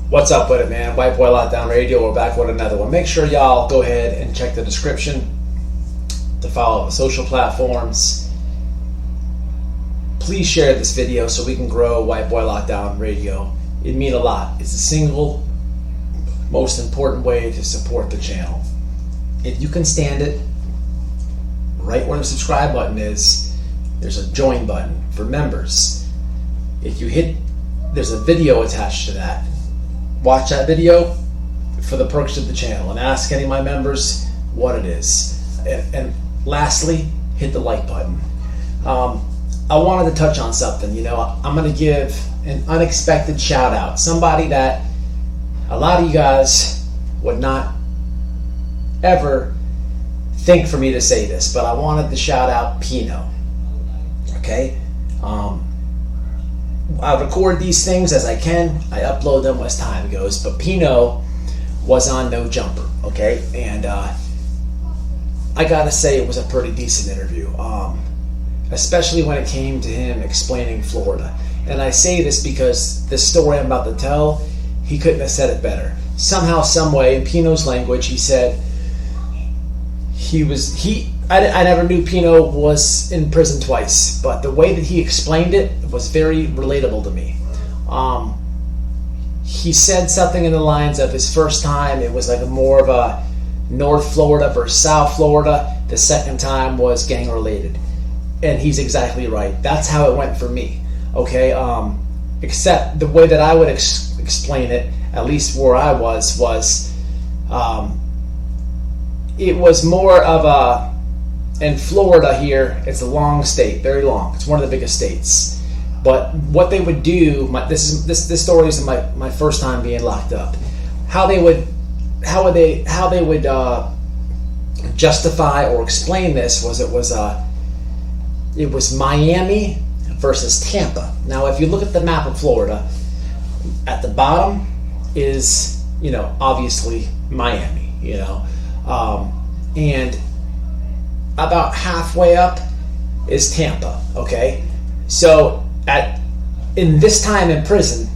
What's up with it, man? White Boy Lockdown Radio. We're back with another one. Make sure y'all go ahead and check the description to follow the social platforms. Please share this video so we can grow White Boy Lockdown Radio. It'd mean a lot. It's the single most important way to support the channel. If you can stand it, right where the subscribe button is, there's a join button for members. If you hit, there's a video attached to that. Watch that video for the perks of the channel and ask any of my members what it is. And lastly, hit the like button. I wanted to touch on something. I'm going to give an unexpected shout out. Somebody that a lot of you guys would not ever think for me to say this, but I wanted to shout out Pino. Okay? I record these things as I can. I upload them as time goes. But Pino was on No Jumper, okay? And I gotta say it was a pretty decent interview, especially when it came to him explaining Florida. And I say this because the story I'm about to tell, he couldn't have said it better. Somehow, some way, in Pino's language, he said I never knew Pino was in prison twice, but the way that he explained it was very relatable to me. He said something in the lines of his first time, it was like more of a North Florida versus South Florida. The second time was gang related. And he's exactly right. That's how it went for me. Okay? Except the way that I would explain it, at least where I was it was more of a, in Florida here, it's a long state, very long. It's one of the biggest states. But what they would do, this story is my first time being locked up. How they would justify or explain this was it was Miami versus Tampa. Now, if you look at the map of Florida, at the bottom is obviously Miami. And about halfway up is Tampa, okay? So in this time in prison,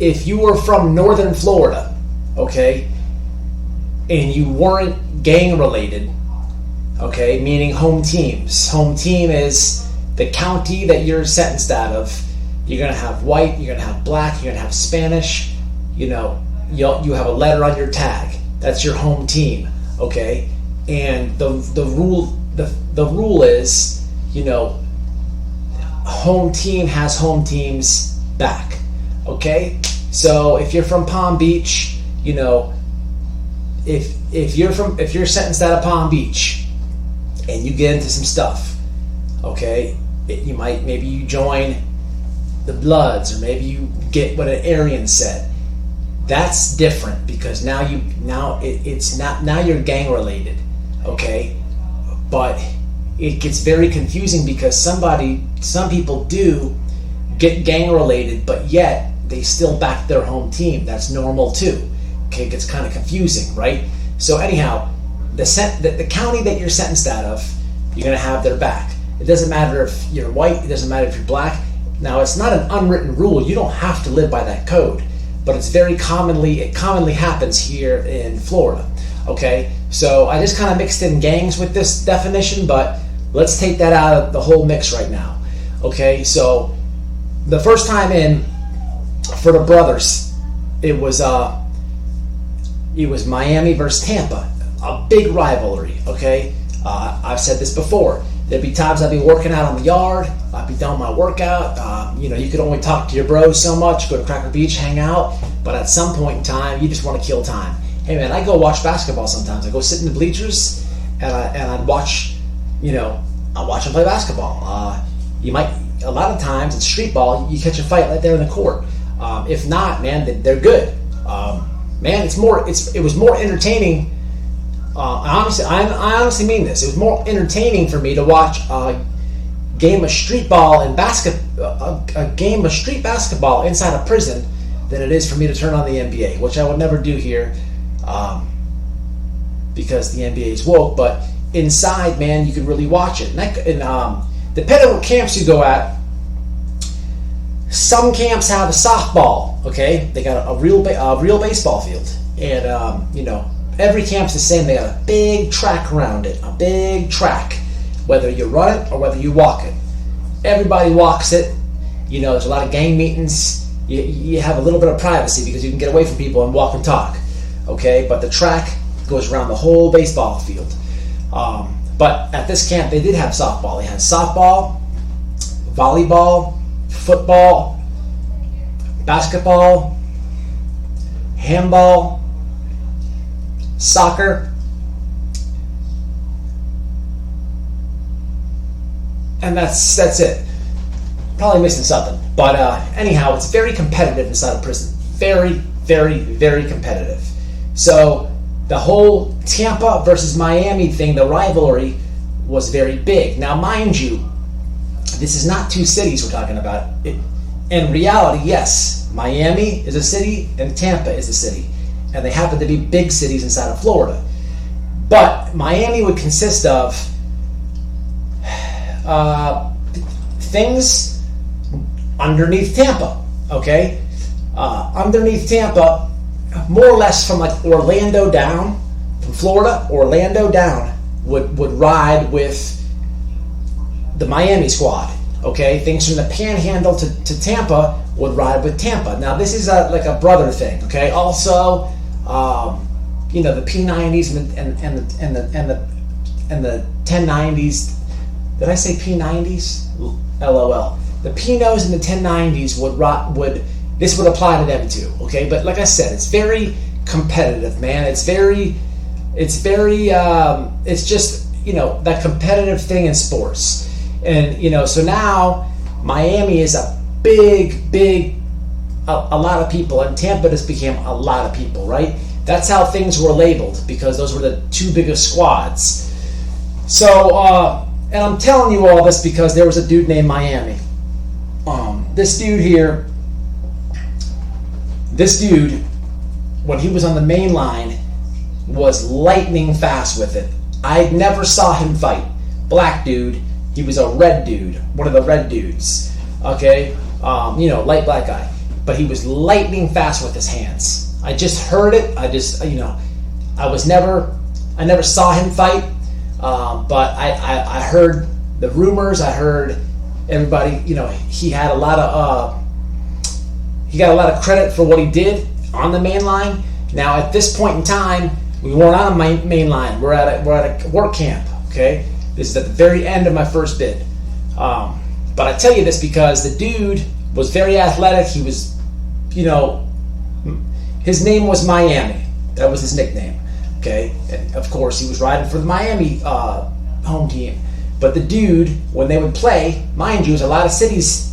if you were from northern Florida, okay, and you weren't gang related, okay, meaning home teams. Home team is the county that you're sentenced out of. You're gonna have white, you're gonna have black, you're gonna have Spanish, you have a letter on your tag. That's your home team, okay? And the rule is, home team has home team's back, okay? So if you're from Palm Beach, if you're sentenced out of Palm Beach and you get into some stuff, okay, maybe you join the Bloods, or maybe you get what an Aryan said. That's different because now you're gang related, okay? But it gets very confusing because some people do get gang related, but yet they still back their home team. That's normal too. Okay, it gets kind of confusing, right? So anyhow, the county that you're sentenced out of, you're gonna have their back. It doesn't matter if you're white. It doesn't matter if you're black. Now, it's not an unwritten rule. You don't have to live by that code. But it commonly happens here in Florida, okay? So I just kind of mixed in gangs with this definition, but let's take that out of the whole mix right now, okay? So the first time in for the brothers, it was Miami versus Tampa, a big rivalry, okay? I've said this before. There'd be times I'd be working out on the yard. I'd be done my workout. You could only talk to your bros so much, go to Cracker Beach, hang out. But at some point in time, you just want to kill time. Hey man, I go watch basketball sometimes. I go sit in the bleachers and I'd watch, I watch them play basketball. A lot of times in street ball, you catch a fight right there in the court. If not, man, they're good. Man, it was more entertaining. I honestly mean this. It was more entertaining for me to watch a game of street ball and a game of street basketball inside a prison than it is for me to turn on the NBA, which I would never do here because the NBA is woke. But inside, man, you can really watch it. And depending on what camps you go at, Some camps have a softball. Okay, they got a real baseball field, and every camp's the same. They got a big track around it, a big track. Whether you run it or whether you walk it, everybody walks it. There's a lot of gang meetings. You have a little bit of privacy because you can get away from people and walk and talk. Okay, but the track goes around the whole baseball field. But at this camp, they did have softball. They had softball, volleyball, football, basketball, handball, soccer, and that's it. Probably missing something, but anyhow, it's very competitive inside of prison. Very, very, very competitive. So the whole Tampa versus Miami thing, the rivalry, was very big. Now, mind you, this is not two cities we're talking about. In reality, yes, Miami is a city and Tampa is a city, and they happen to be big cities inside of Florida. But Miami would consist of things underneath Tampa, okay? Underneath Tampa, more or less from like Orlando down, from Florida, Orlando down, would ride with the Miami squad, okay? Things from the Panhandle to Tampa would ride with Tampa. Now, this is like a brother thing, okay? Also, the P90s and the 1090s. Did I say P90s? LOL. The Pinos and the 1090s this would apply to them too, okay? But like I said, it's very competitive, man. It's just, that competitive thing in sports. And, so now Miami is a a lot of people, and Tampa just became a lot of people, right? That's how things were labeled, because those were the two biggest squads. So, and I'm telling you all this because there was a dude named Miami. This dude, when he was on the main line, was lightning fast with it. I never saw him fight. Black dude. He was a red dude, one of the red dudes. Okay, light black guy, but he was lightning fast with his hands. I just heard it. I never saw him fight, but I heard the rumors. I heard everybody. He had a lot of he got a lot of credit for what he did on the main line. Now, at this point in time, we weren't on a main line. We're at a work camp. Okay, this is at the very end of my first bid. But I tell you this because the dude was very athletic. He was, his name was Miami. That was his nickname. Okay, and of course he was riding for the Miami home team. But the dude, when they would play, mind you, there's a lot of cities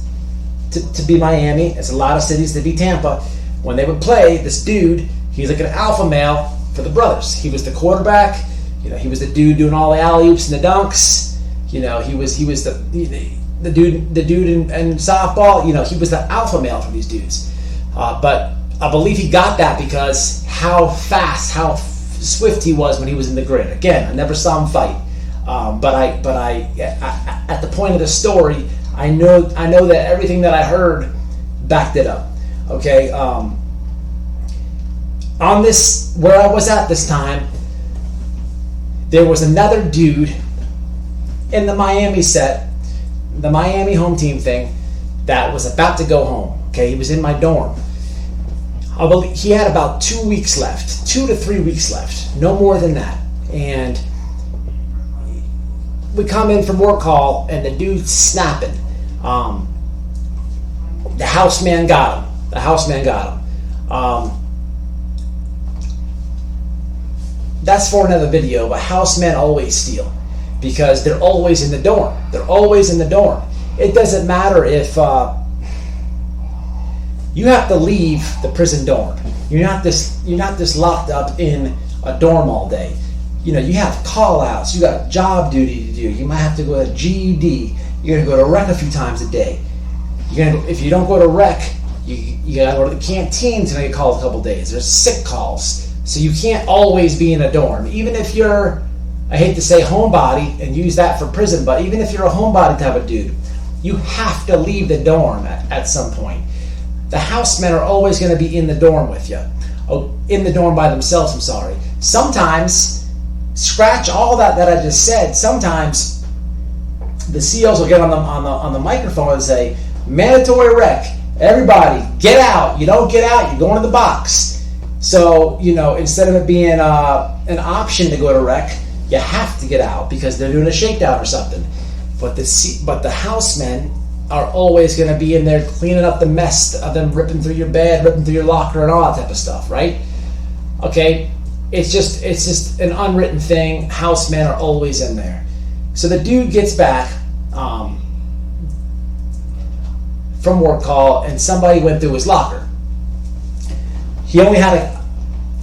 to be Miami. It's a lot of cities to be Tampa. When they would play, this dude, he's like an alpha male for the brothers. He was the quarterback. He was the dude doing all the alley-oops and the dunks. He was the dude in softball. He was the alpha male for these dudes. But I believe he got that because how swift he was when he was in the grid. Again, I never saw him fight. But I at the point of the story, I know that everything that I heard backed it up. Okay. On this, where I was at this time, there was another dude in the Miami set, the Miami home team thing, that was about to go home. Okay, he was in my dorm. I believe he had about 2 weeks left, 2 to 3 weeks left, no more than that. And we come in from work call, and the dude's snapping. The house man got him. That's for another video, but house men always steal because they're always in the dorm. It doesn't matter if you have to leave the prison dorm. You're not just locked up in a dorm all day. You have call outs, you got job duty to do. You might have to go to GED. You're gonna go to rec a few times a day. If you don't go to rec, you gotta go to the canteen to make calls a couple days. There's sick calls. So you can't always be in a dorm. Even if you're, I hate to say homebody and use that for prison, but even if you're a homebody type of dude, you have to leave the dorm at some point. The housemen are always going to be in the dorm with you. Oh, in the dorm by themselves, I'm sorry. Sometimes, scratch all that I just said, sometimes the COs will get on the microphone and say, mandatory rec, everybody, get out. You don't get out, you're going to the box. So, instead of it being an option to go to rec, you have to get out because they're doing a shakedown or something. But the housemen are always going to be in there cleaning up the mess of them ripping through your bed, ripping through your locker, and all that type of stuff, right? Okay, it's just an unwritten thing. Housemen are always in there. So the dude gets back from work call, and somebody went through his locker. He only had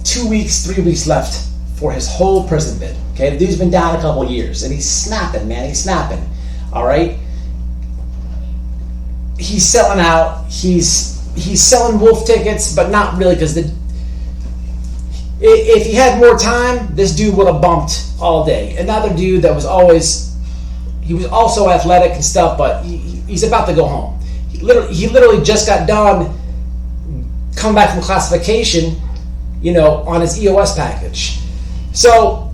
2 weeks, 3 weeks left for his whole prison bid. Okay, the dude's been down a couple years, and he's snapping, man. He's snapping. All right. He's selling out. He's selling wolf tickets, but not really, because if he had more time, this dude would have bumped all day. Another dude that was he was also athletic and stuff, but he's about to go home. He literally just got done coming back from classification, on his EOS package. So,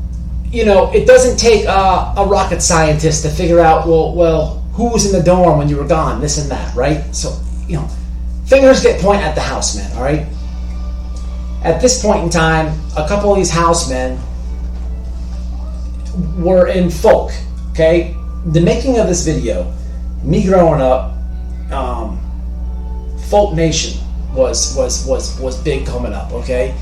it doesn't take a rocket scientist to figure out, well, who was in the dorm when you were gone, this and that, right? So, fingers get pointed at the housemen, all right? At this point in time, a couple of these housemen were in folk, okay? The making of this video, me growing up, Folk Nation was big coming up, okay?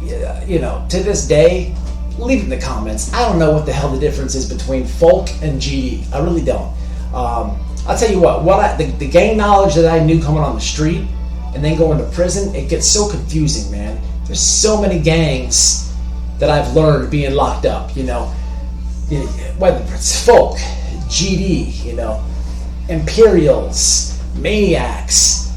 To this day, leave it in the comments. I don't know what the hell the difference is between folk and GD. I really don't. I'll tell you what the gang knowledge that I knew coming on the street and then going to prison, it gets so confusing, man. There's so many gangs that I've learned being locked up, whether it's folk, GD, Imperials, Maniacs,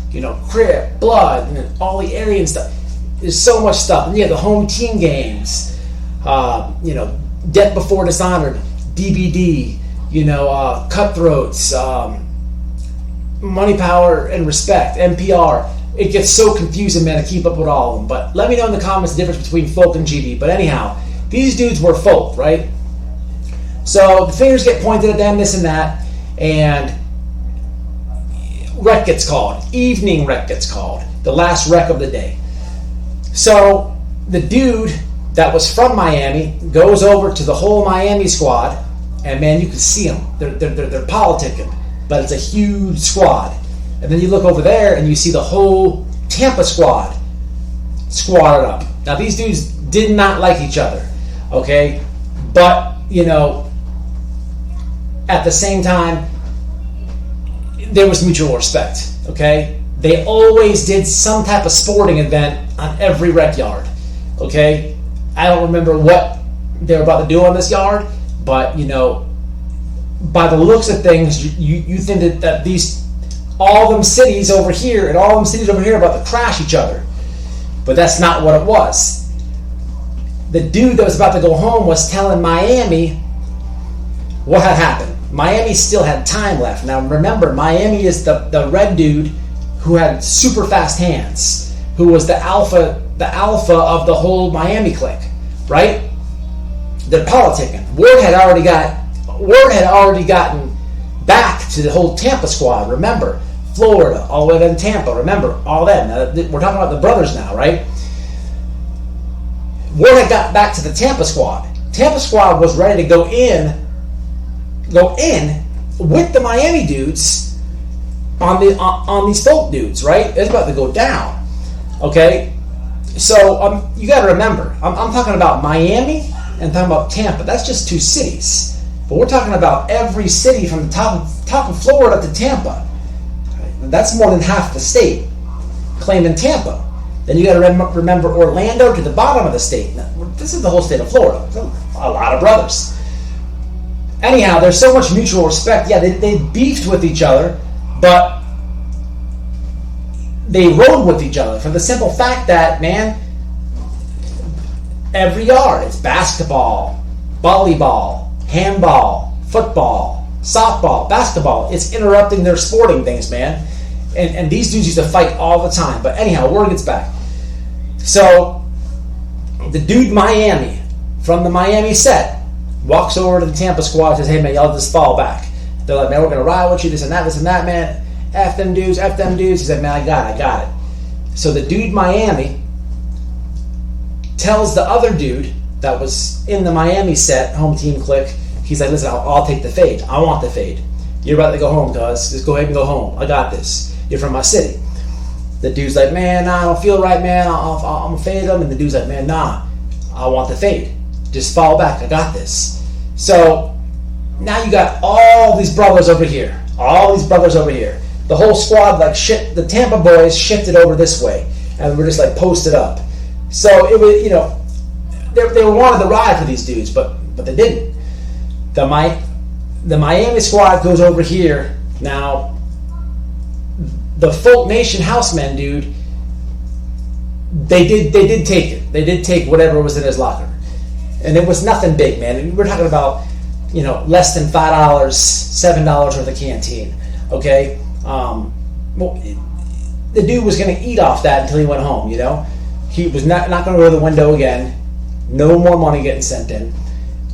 Crip, Blood, and all the Aryan stuff. There's so much stuff. And the home team games, Death Before Dishonored, DBD, Cutthroats, Money, Power, and Respect, NPR. It gets so confusing, man, to keep up with all of them. But let me know in the comments the difference between folk and GD. But anyhow, these dudes were folk, right? So the fingers get pointed at them, this and that, and rec gets called. Evening rec gets called. The last rec of the day. So the dude that was from Miami goes over to the whole Miami squad, and man, you can see them. They're politicking, but it's a huge squad. And then you look over there and you see the whole Tampa squad squatted up. Now these dudes did not like each other, okay? But, at the same time, there was mutual respect, okay? They always did some type of sporting event on every rec yard, okay? I don't remember what they were about to do on this yard, but, by the looks of things, you think that all them cities over here and all them cities over here are about to crash each other. But that's not what it was. The dude that was about to go home was telling Miami what had happened. Miami still had time left. Now remember, Miami is the red dude who had super fast hands, who was the alpha of the whole Miami clique, right? They're politicking. Word had already gotten back to the whole Tampa squad. Remember, Florida, all the way to Tampa. Remember, all that. Now, we're talking about the brothers now, right? Word had got back to the Tampa squad. Tampa squad was ready to go in with the Miami dudes on these folk dudes, right? It's about to go down. Okay, so you got to remember, I'm talking about Miami and talking about Tampa. That's just two cities, but we're talking about every city from the top of Florida to Tampa. That's more than half the state claiming Tampa. Then you got to remember Orlando to the bottom of the state. Now, this is the whole state of Florida. A lot of brothers. Anyhow, there's so much mutual respect. Yeah, they beefed with each other, but they rode with each other for the simple fact that, man, every yard, it's basketball, volleyball, handball, football, softball, basketball. It's interrupting their sporting things, man. And these dudes used to fight all the time. But anyhow, word gets back. So the dude Miami, from the Miami set, walks over to the Tampa squad and says, hey, man, y'all just fall back. They're like, man, we're going to ride with you, this and that, man. F them dudes. He said, man, I got it. So the dude Miami tells the other dude that was in the Miami set, home team clique, he's like, listen, I'll take the fade. I want the fade. You're about to go home, cuz. Just go ahead and go home. I got this. You're from my city. The dude's like, man, nah, I don't feel right, man. I'm going to fade him. And the dude's like, man, nah, I want the fade. Just fall back. I got this. So now you got all these brothers over here. The whole squad, like shit, the Tampa boys shifted over this way. And we're just like posted up. So it was, they wanted to ride for these dudes, but they didn't. The Miami squad goes over here. Now, the Folk Nation Housemen, dude, they did take it. They did take whatever was in his locker. And it was nothing big, man. We're talking about, less than $5, $7 worth of canteen. Okay? The dude was going to eat off that until he went home, He was not going to go to the window again. No more money getting sent in.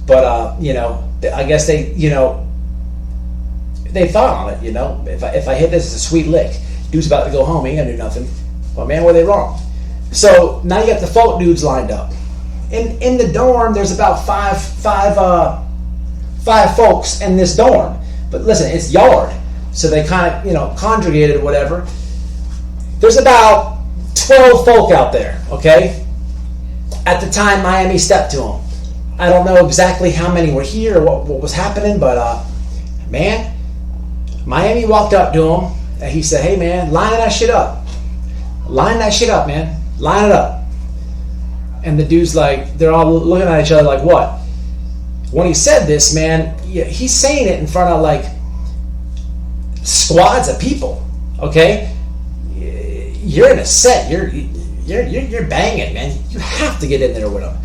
But, I guess they thought on it, If I hit this, it's a sweet lick. Dude's about to go home. He ain't going to do nothing. But, man, were they wrong. So, now you got the folk dudes lined up. In the dorm, there's about five folks in this dorm. But, listen, it's yard. So, they kind of, congregated or whatever. There's about 12 folk out there, okay? At the time, Miami stepped to them. I don't know exactly how many were here or what was happening, but, man, Miami walked up to him, and he said, hey, man, line that shit up. Line that shit up, man. Line it up. And the dude's like, they're all looking at each other like, what? When he said this, man, he's saying it in front of, like, squads of people, okay? You're in a set. You're banging, man. You have to get in there with them.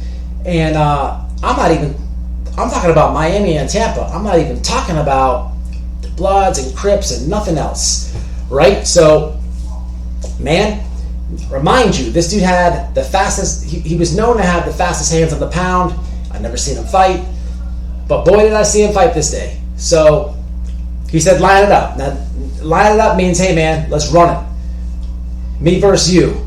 And I'm talking about Miami and Tampa. I'm not even talking about the Bloods and Crips and nothing else, right? So, man, remind you, this dude had the fastest, he was known to have the fastest hands on the pound. I've never seen him fight, but boy, did I see him fight this day. So, he said, line it up. Now, line it up means, hey, man, let's run it. Me versus you.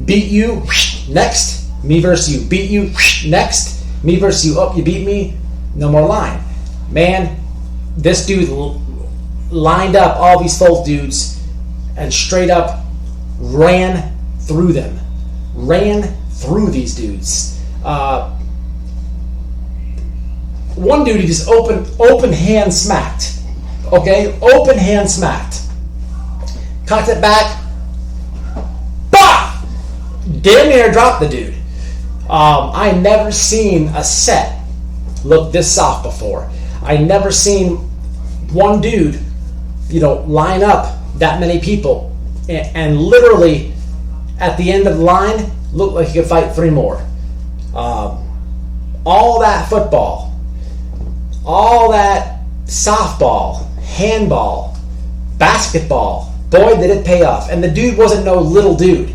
Beat you, next. Me versus you. Beat you, next. Me versus you. Oh, you beat me, no more line. Man, this dude lined up all these folk dudes and straight up ran through them. Ran through these dudes. One dude he just open hand smacked. Okay? Open hand smacked. Cocked it back. Bah! Damn near dropped the dude. I never seen a set look this soft before. I never seen one dude, line up that many people and literally at the end of the line look like he could fight three more. All that football, all that softball, handball, basketball, boy, did it pay off. And the dude wasn't no little dude.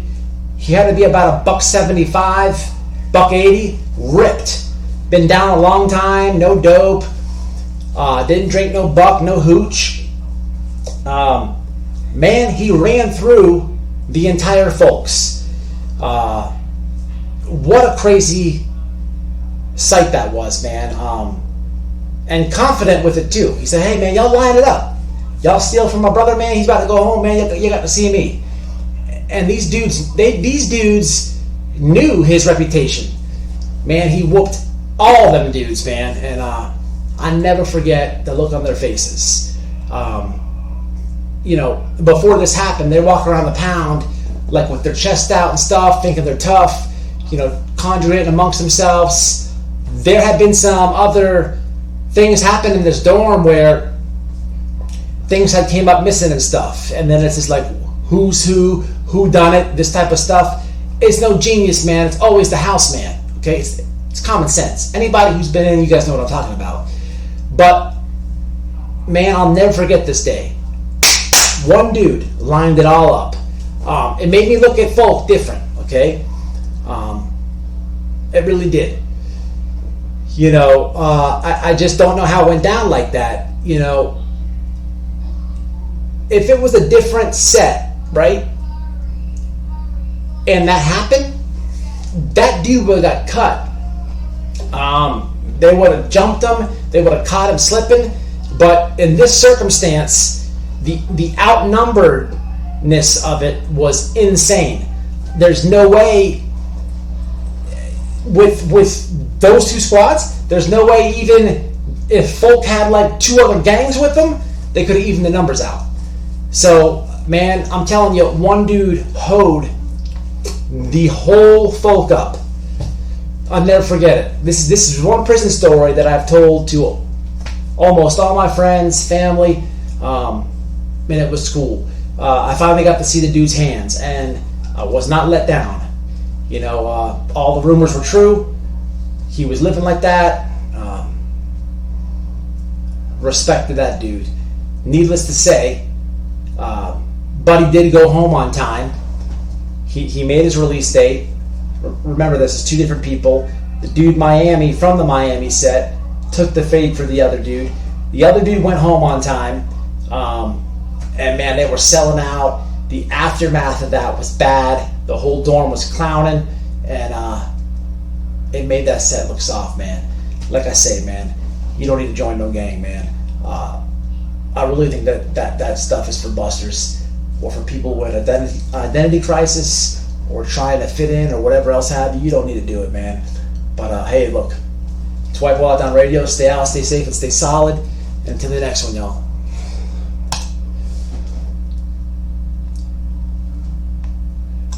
He had to be about $175, $180, ripped. Been down a long time, no dope, didn't drink no buck, no hooch. Man, he ran through the entire folks. What a crazy sight that was, man. And confident with it too. He said, hey man, y'all line it up. Y'all steal from my brother, man. He's about to go home, man. You got to see me. And these dudes knew his reputation. Man, he whooped all them dudes, man. And I never forget the look on their faces. Before this happened, they walk around the pound like with their chest out and stuff, thinking they're tough, conjuring amongst themselves. There had been some other things happen in this dorm where things had came up missing and stuff. And then it's just like, who's who done it, this type of stuff. It's no genius, man. It's always the house man, okay? It's common sense. Anybody who's been in, you guys know what I'm talking about. But man, I'll never forget this day. One dude lined it all up. It made me look at folk different, okay? It really did. You know, I just don't know how it went down like that. You know, if it was a different set, right? And that happened, that dude would have got cut. They would have jumped him. They would have caught him slipping. But in this circumstance, the outnumberedness of it was insane. There's no way with those two squads. There's no way, even if folk had like 2 other gangs with them, they could have evened the numbers out. So, man, I'm telling you, one dude hoed the whole folk up. I'll never forget it. This is one prison story that I've told to almost all my friends, family, and it was cool. I finally got to see the dude's hands, and I was not let down. You know, all the rumors were true. He was living like that. Respect to that dude. Needless to say, Buddy did go home on time. He made his release date. Remember, this is 2 different people. The dude Miami from the Miami set took the fade for the other dude. The other dude went home on time. And man, they were selling out. The aftermath of that was bad. The whole dorm was clowning. And it made that set look soft, man. Like I say, man, you don't need to join no gang, man. I really think that stuff is for busters or for people with identity crisis or trying to fit in or whatever else have you. You don't need to do it, man. But hey, look, it's White Boy Out on Radio. Stay out, stay safe, and stay solid. And until the next one, y'all.